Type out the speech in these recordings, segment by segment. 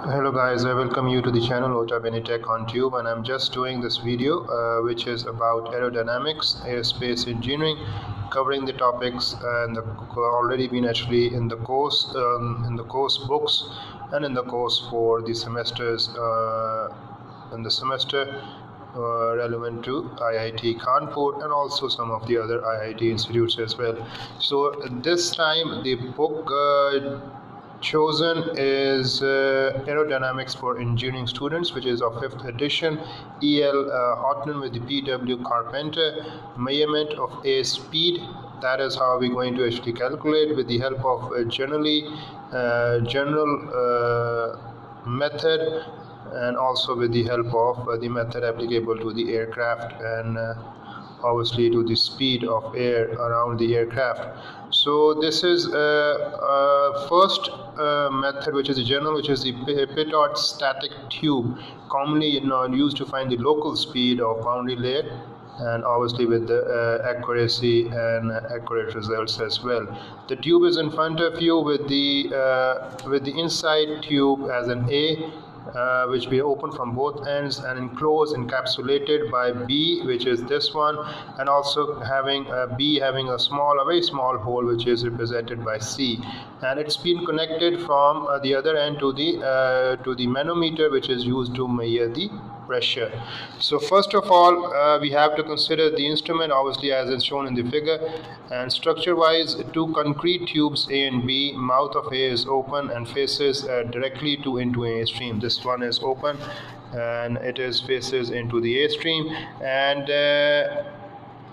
Hello guys, I welcome you to the channel Ota Benitech on Tube, and I'm just doing this video which is about aerodynamics, airspace engineering, covering the topics and already been actually in the course books and in the course for the semesters in the semester relevant to IIT Kanpur and also some of the other IIT institutes as well. So this time the book chosen is Aerodynamics for Engineering Students, which is of 5th edition, E.L. Hotman with the P.W. Carpenter, measurement of airspeed. That is how we're going to actually calculate with the help of general method, and also with the help of the method applicable to the aircraft and obviously to the speed of air around the aircraft. So this is first method, which is the general, which is the Pitot static tube, commonly used to find the local speed of boundary layer, and obviously with the accuracy and accurate results as well. The tube is in front of you with the inside tube as an A, which we open from both ends and enclosed, encapsulated by B, which is this one, and also having B having a very small hole, which is represented by C, and it's been connected from the other end to the manometer, which is used to measure the pressure. So first of all, we have to consider the instrument, obviously as is shown in the figure, and structure wise, two concrete tubes A and B. Mouth of A is open and faces directly into A stream. This one is open and it is faces into the A stream, and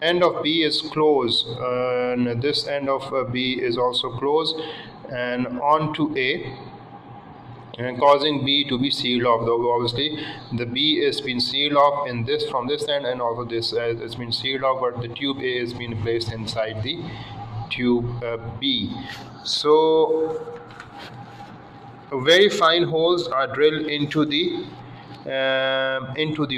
end of B is closed, and this end of B is also closed and on to A, and causing B to be sealed off. Though obviously the B has been sealed off in this from this end, and also this has been sealed off, but the tube A has been placed inside the tube B. So very fine holes are drilled into the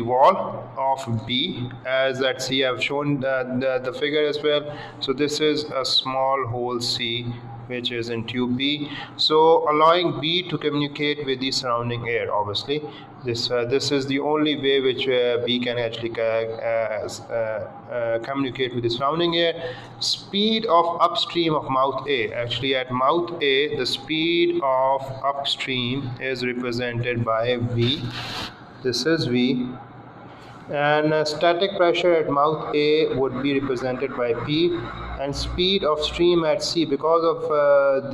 wall of B, as that C. I've shown the figure as well. So this is a small hole C, which is in tube B, so allowing B to communicate with the surrounding air. Obviously this is the only way which B can actually communicate with the surrounding air. Speed of upstream of mouth A. Actually at mouth A, the speed of upstream is represented by V. This is V, and static pressure at mouth A would be represented by P, and speed of stream at C, because of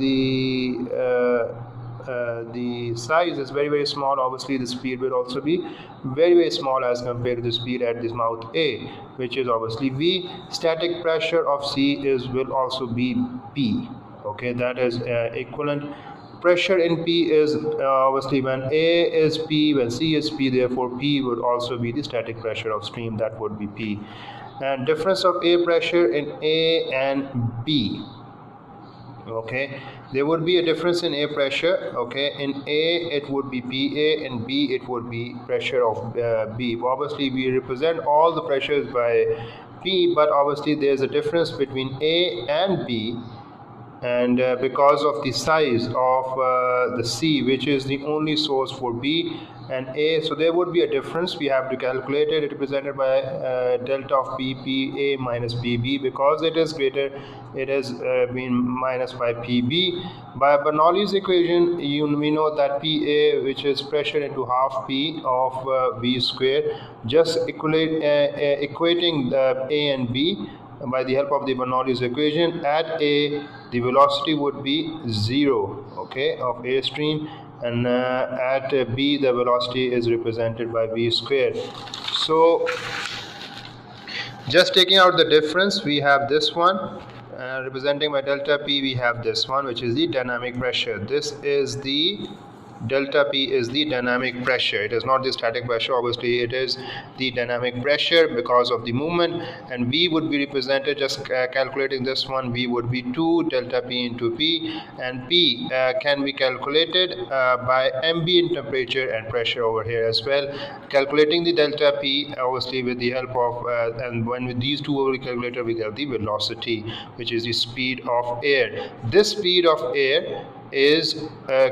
the size is very small, obviously the speed will also be very small as compared to the speed at this mouth A, which is obviously V. Static pressure of C will also be P. Okay, that is equivalent. Pressure in P is obviously when A is P, when C is P, therefore P would also be the static pressure of stream, that would be P. And difference of A pressure in A and B. Okay, there would be a difference in A pressure. Okay, in A it would be PA, in B it would be pressure of B. Obviously we represent all the pressures by P, but obviously there's a difference between A and B, and because of the size of the C, which is the only source for B and A, so there would be a difference. We have to calculate it. It is represented by delta of PPA minus PB. Because it is greater, it has been minus by PB. By Bernoulli's equation, we know that PA, which is pressure into half P of V square, just equating the A and B by the help of the Bernoulli's equation. At A, the velocity would be 0, okay, of A stream, and at B the velocity is represented by V square. So just taking out the difference, we have this one representing by delta P. We have this one, which is the dynamic pressure. This is the delta P is the dynamic pressure. It is not the static pressure, obviously it is the dynamic pressure because of the movement. And V would be represented, just calculating this one, V would be 2 delta P into P, and P can be calculated by ambient temperature and pressure over here as well. Calculating the delta P, obviously with the help of and when with these two will be calculated, we get the velocity, which is the speed of air. This speed of air is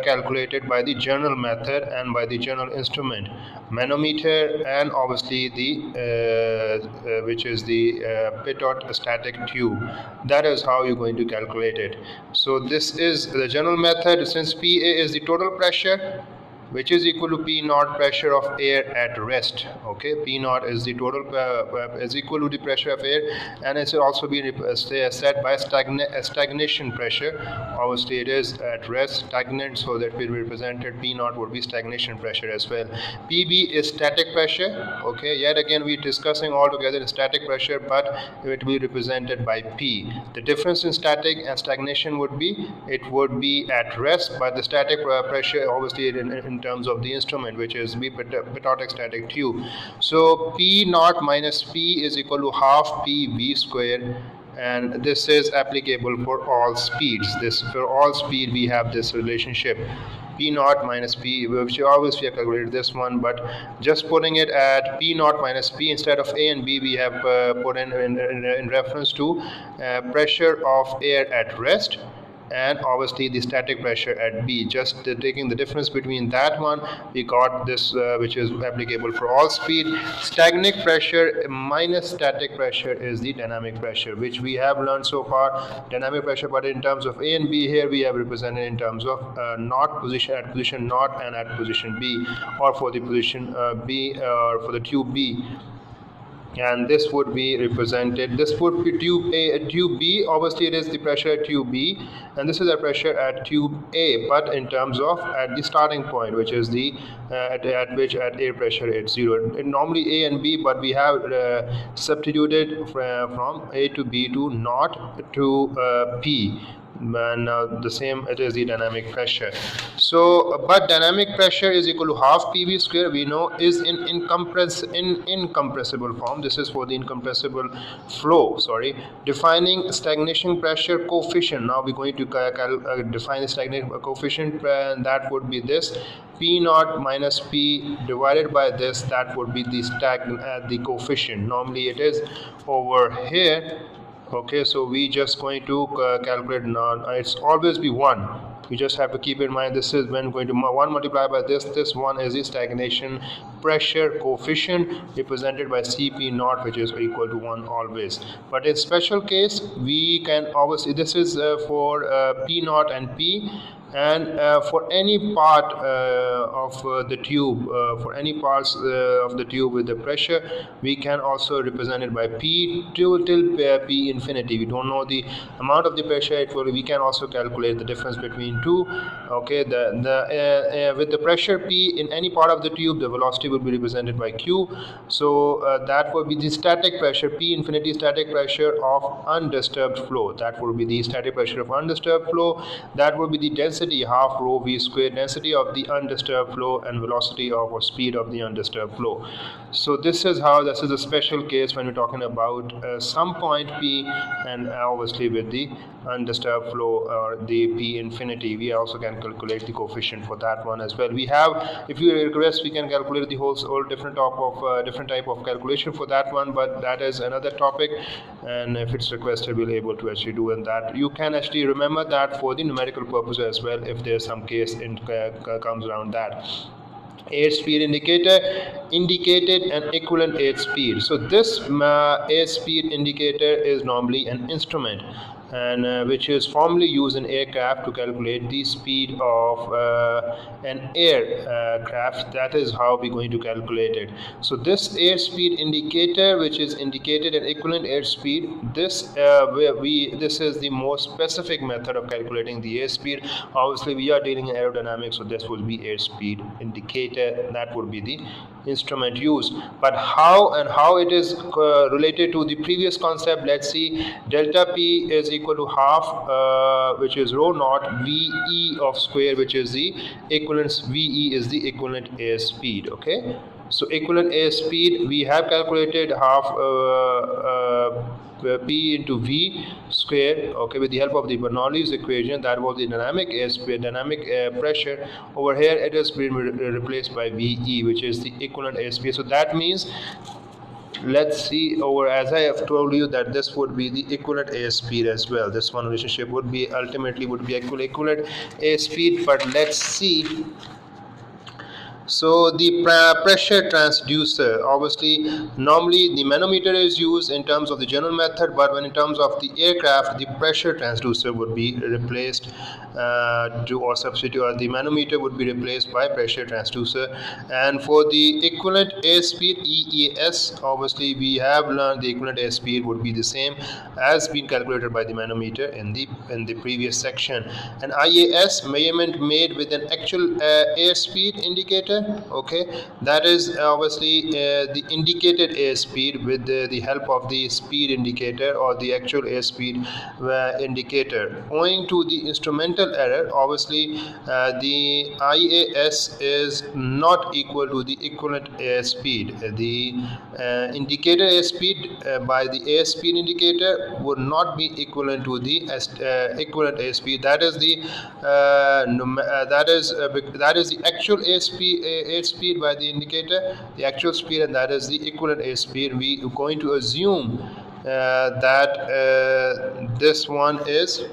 calculated by the general method and by the general instrument, manometer, and obviously the which is the Pitot static tube. That is how you're going to calculate it. So this is the general method. Since PA is the total pressure, which is equal to P naught pressure of air at rest. Okay, P naught is the total is equal to the pressure of air, and it's also been set by stagnation pressure. Obviously, it is at rest, stagnant, so that will be represented. P naught would be stagnation pressure as well. PB is static pressure. Okay, yet again we're discussing all together static pressure, but it will be represented by P. The difference in static and stagnation would be at rest, but the static pressure obviously in terms of the instrument, which is Pitot static tube. So P naught minus P is equal to half PV square, and this is applicable for all speeds. For all speed we have this relationship, P naught minus P, which obviously we have calculated this one, but just putting it at P naught minus P instead of A and B, we have put in reference to pressure of air at rest, and obviously the static pressure at B. Just taking the difference between that one, we got this which is applicable for all speed. Stagnant pressure minus static pressure is the dynamic pressure, which we have learned so far, dynamic pressure, but in terms of A and B, here we have represented in terms of naught position, at position naught, and at position B, or for the position B, or for the tube B. And this would be represented, this would be tube A, tube B. Obviously it is the pressure at tube B, and this is the pressure at tube A, but in terms of at the starting point, which is the at which at air pressure it's 0. Normally A and B, but we have substituted from A to B to naught to P, and the same, it is the dynamic pressure. So but dynamic pressure is equal to half PV square, we know, is in incompressible form. This is for the incompressible flow, sorry. Defining stagnation pressure coefficient, now we're going to define the stagnation coefficient, and that would be this, P naught minus P divided by this, that would be the coefficient. Normally it is over here. Okay, so we just going to calculate now. It's always be 1. You just have to keep in mind, this is when going to 1 multiplied by this one is the stagnation pressure coefficient, represented by Cp naught, which is equal to 1 always. But in special case, we can obviously, this is for P naught and P, and for any part of the tube, for any parts of the tube with the pressure, we can also represent it by P till P infinity. We don't know the amount of the pressure, we can also calculate the difference between two. Okay, with the pressure P in any part of the tube, the velocity will be represented by Q. So that would be the static pressure, P infinity static pressure of undisturbed flow. That would be the static pressure of undisturbed flow. That would be the density, half rho v square, density of the undisturbed flow, and velocity of or speed of the undisturbed flow. So this is a special case when we're talking about some point P, and obviously with the undisturbed flow or the P infinity, we also can calculate the coefficient for that one as well. We have, if you request, we can calculate the whole different type of calculation for that one, but that is another topic, and if it's requested, we'll be able to actually do in that. You can actually remember that for the numerical purpose as well, if there's some case comes around that. Airspeed indicator, indicated and equivalent airspeed. So this airspeed indicator is normally an instrument, and which is formally used in aircraft to calculate the speed of an aircraft. That is how we're going to calculate it. So this airspeed indicator, which is indicated and equivalent airspeed, this is the most specific method of calculating the airspeed. Obviously we are dealing in aerodynamics, so this would be airspeed indicator. That would be the instrument used. But how it is related to the previous concept, let's see. Delta P is equal to half which is rho naught VE of square, which is the equivalence. VE is the equivalent airspeed. Okay, so equivalent airspeed, we have calculated half P into V square, okay, with the help of the Bernoulli's equation. That was the dynamic airspeed, dynamic pressure. Over here it has been replaced by VE, which is the equivalent airspeed. So that means let's see over, as I have told you, that this would be the equivalent airspeed as well. This one relationship would be ultimately would be equivalent airspeed. But let's see. So the pressure transducer, obviously normally the manometer is used in terms of the general method, but when in terms of the aircraft, the pressure transducer would be replaced or substitute, or the manometer would be replaced by pressure transducer. And for the equivalent airspeed, EAS, obviously we have learned the equivalent airspeed would be the same as been calculated by the manometer in the previous section. And IAS, measurement made with an actual airspeed indicator. Okay, that is obviously the indicated airspeed with the help of the speed indicator or the actual airspeed indicator. Owing to the instrumental error, obviously the IAS is not equal to the equivalent airspeed. The indicated airspeed by the airspeed indicator would not be equivalent to the equivalent airspeed. That is the that is the actual airspeed by the indicator, the actual speed, and that is the equivalent airspeed. We are going to assume that this one is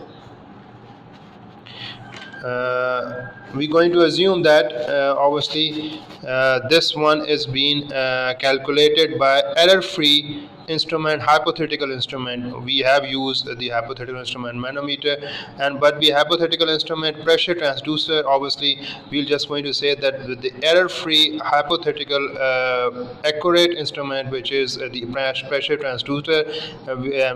we're going to assume that obviously this one is being calculated by error-free instrument, hypothetical instrument. We have used the hypothetical instrument manometer, and but the hypothetical instrument pressure transducer, obviously we're just going to say that with the error-free hypothetical accurate instrument, which is the pressure transducer,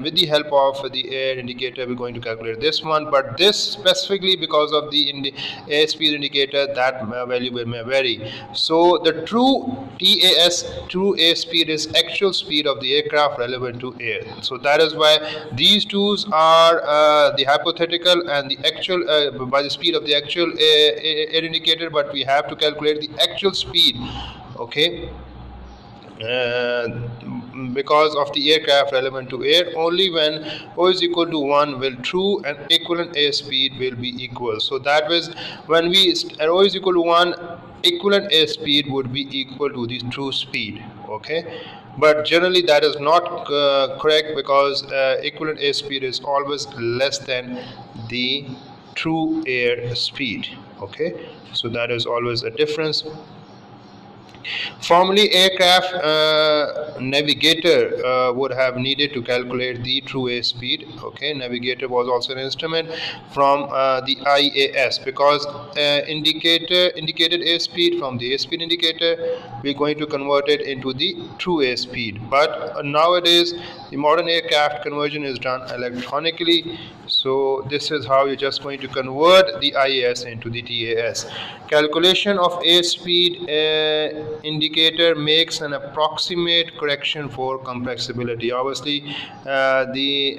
with the help of the air indicator, we're going to calculate this one. But this specifically because of the airspeed indicator, that value may vary. So the true TAS, true airspeed, is actual speed of the aircraft relevant to air. So that is why these two are the hypothetical and the actual by the speed of the actual air indicator, but we have to calculate the actual speed. Okay, because of the aircraft relevant to air. Only when O is equal to 1 will true and equivalent airspeed will be equal. So that was when we O is equal to 1, equivalent airspeed would be equal to the true speed. Okay, but generally that is not correct, because equivalent airspeed is always less than the true air speed. Okay, so that is always a difference. Formerly, aircraft navigator would have needed to calculate the true airspeed. Okay, navigator was also an instrument from the IAS, because indicated airspeed from the airspeed indicator, we're going to convert it into the true airspeed. But nowadays, the modern aircraft conversion is done electronically. So this is how you're just going to convert the IAS into the TAS. Calculation of airspeed indicator makes an approximate correction for compressibility. Obviously, the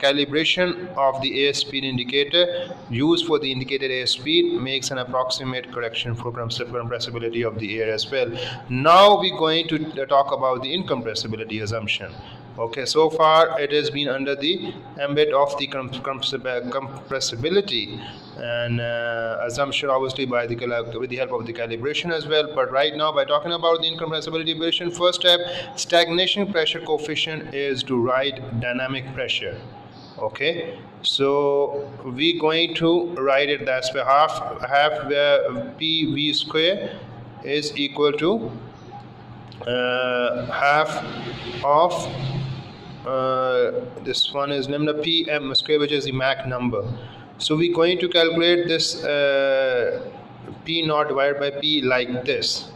calibration of the airspeed indicator used for the indicated airspeed makes an approximate correction for compressibility of the air as well. Now we're going to talk about the incompressibility assumption. Okay, so far it has been under the ambit of the compressibility and assumption, obviously with the help of the calibration as well. But right now, by talking about the incompressibility version, first step, stagnation pressure coefficient is to write dynamic pressure. Okay, so we're going to write it that's where half PV square is equal to half of this one is lambda PM square, which is the Mach number. So we're going to calculate this P naught divided by P like this.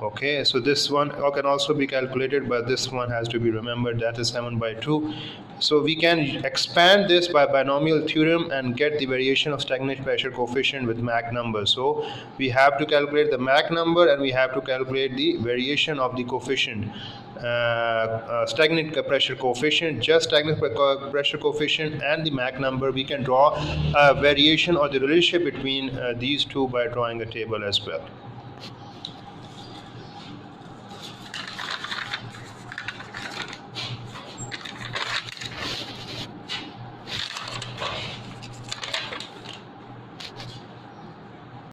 Okay, so this one can also be calculated, but this one has to be remembered, that is 7/2. So we can expand this by binomial theorem and get the variation of stagnation pressure coefficient with Mach number. So we have to calculate the Mach number and we have to calculate the variation of the coefficient. Stagnant pressure coefficient, just stagnant pressure coefficient and the Mach number. We can draw a variation or the relationship between these two by drawing a table as well.